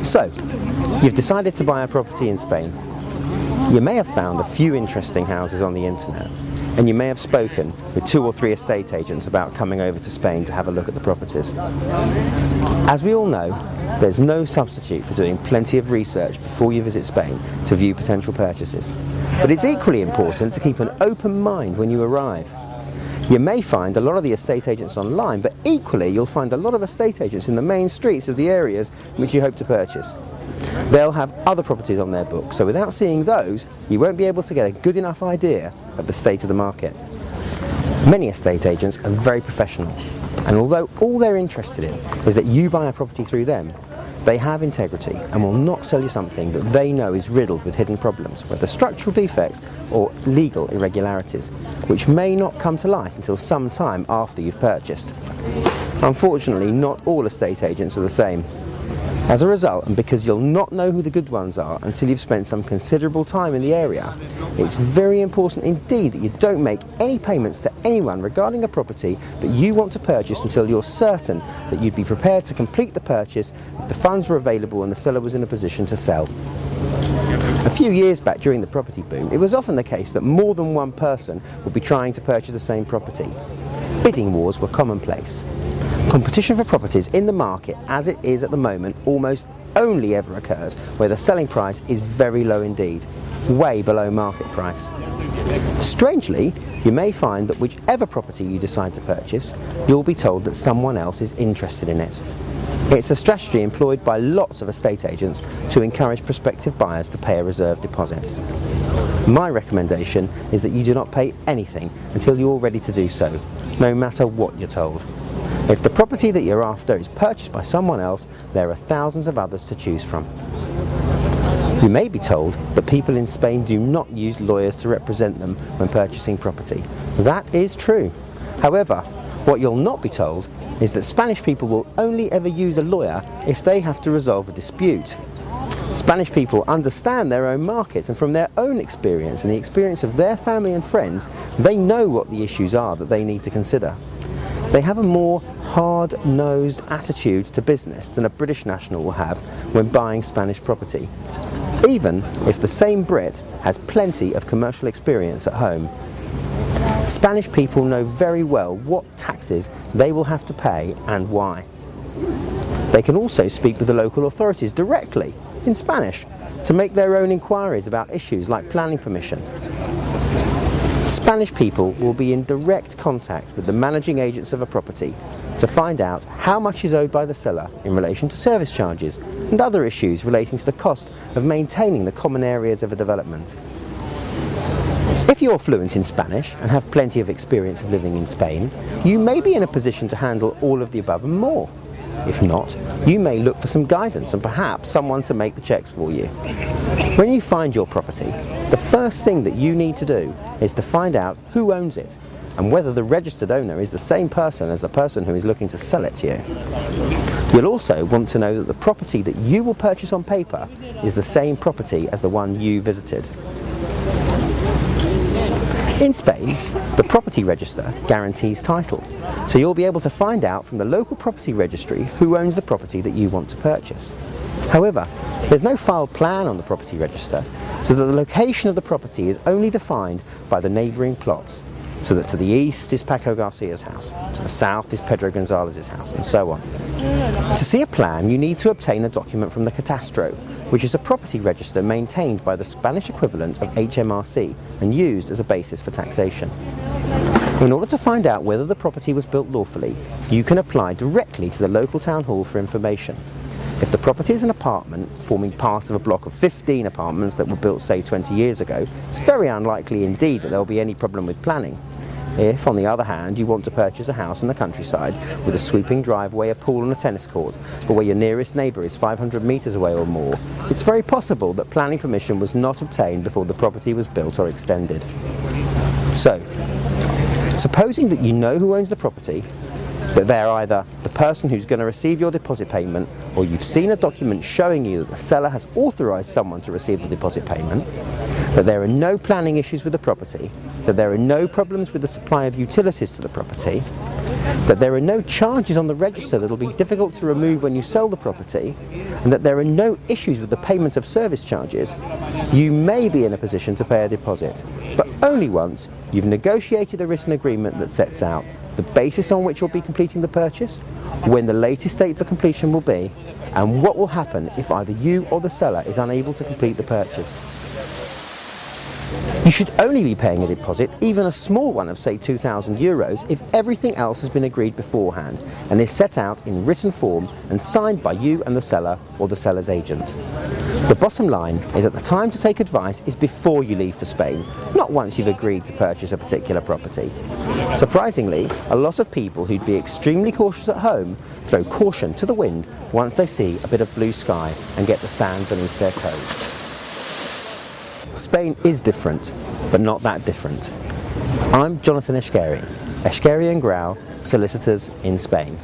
So, you've decided to buy a property in Spain. You may have found a few interesting houses on the internet, and you may have spoken with 2 or 3 estate agents about coming over to Spain to have a look at the properties. As we all know, there's no substitute for doing plenty of research before you visit Spain to view potential purchases. But it's equally important to keep an open mind when you arrive. You may find a lot of the estate agents online, but equally you'll find a lot of estate agents in the main streets of the areas which you hope to purchase. They'll have other properties on their books, so without seeing those, you won't be able to get a good enough idea of the state of the market. Many estate agents are very professional, and although all they're interested in is that you buy a property through them, they have integrity and will not sell you something that they know is riddled with hidden problems, whether structural defects or legal irregularities, which may not come to light until some time after you've purchased. Unfortunately, not all estate agents are the same. As a result, and because you'll not know who the good ones are until you've spent some considerable time in the area, it's very important indeed that you don't make any payments to anyone regarding a property that you want to purchase until you're certain that you'd be prepared to complete the purchase if the funds were available and the seller was in a position to sell. A few years back, during the property boom, it was often the case that more than one person would be trying to purchase the same property. Bidding wars were commonplace. Competition for properties in the market, as it is at the moment, almost only ever occurs where the selling price is very low indeed, way below market price. Strangely, you may find that whichever property you decide to purchase, you'll be told that someone else is interested in it. It's a strategy employed by lots of estate agents to encourage prospective buyers to pay a reserve deposit. My recommendation is that you do not pay anything until you're ready to do so, no matter what you're told. If the property that you're after is purchased by someone else, there are thousands of others to choose from. You may be told that people in Spain do not use lawyers to represent them when purchasing property. That is true. However, what you'll not be told is that Spanish people will only ever use a lawyer if they have to resolve a dispute. Spanish people understand their own market, and from their own experience and the experience of their family and friends, they know what the issues are that they need to consider. They have a more hard-nosed attitude to business than a British national will have when buying Spanish property, even if the same Brit has plenty of commercial experience at home. Spanish people know very well what taxes they will have to pay and why. They can also speak with the local authorities directly in Spanish to make their own inquiries about issues like planning permission. Spanish people will be in direct contact with the managing agents of a property to find out how much is owed by the seller in relation to service charges and other issues relating to the cost of maintaining the common areas of a development. If you're fluent in Spanish and have plenty of experience of living in Spain, you may be in a position to handle all of the above and more. If not, you may look for some guidance and perhaps someone to make the checks for you. When you find your property, the first thing that you need to do is to find out who owns it and whether the registered owner is the same person as the person who is looking to sell it to you. You'll also want to know that the property that you will purchase on paper is the same property as the one you visited. In Spain, the property register guarantees title, so you'll be able to find out from the local property registry who owns the property that you want to purchase. However, there's no filed plan on the property register, so that the location of the property is only defined by the neighbouring plots, so that to the east is Paco Garcia's house, to the south is Pedro Gonzalez's house, and so on. To see a plan, you need to obtain a document from the Catastro, which is a property register maintained by the Spanish equivalent of HMRC and used as a basis for taxation. In order to find out whether the property was built lawfully, you can apply directly to the local town hall for information. If the property is an apartment forming part of a block of 15 apartments that were built, say, 20 years ago, it's very unlikely indeed that there will be any problem with planning. If, on the other hand, you want to purchase a house in the countryside with a sweeping driveway, a pool and a tennis court, but where your nearest neighbour is 500 metres away or more, it's very possible that planning permission was not obtained before the property was built or extended. So, supposing that you know who owns the property, that they're either the person who's going to receive your deposit payment, or you've seen a document showing you that the seller has authorised someone to receive the deposit payment, that there are no planning issues with the property, that there are no problems with the supply of utilities to the property, that there are no charges on the register that will be difficult to remove when you sell the property, and that there are no issues with the payment of service charges, you may be in a position to pay a deposit, but only once you've negotiated a written agreement that sets out the basis on which you'll be completing the purchase, when the latest date for completion will be, and what will happen if either you or the seller is unable to complete the purchase. You should only be paying a deposit, even a small one of say €2,000, if everything else has been agreed beforehand and is set out in written form and signed by you and the seller or the seller's agent. The bottom line is that the time to take advice is before you leave for Spain, not once you've agreed to purchase a particular property. Surprisingly, a lot of people who'd be extremely cautious at home throw caution to the wind once they see a bit of blue sky and get the sand beneath their toes. Spain is different, but not that different. I'm Jonathan Eshkeri, Eshkeri & Solicitors in Spain.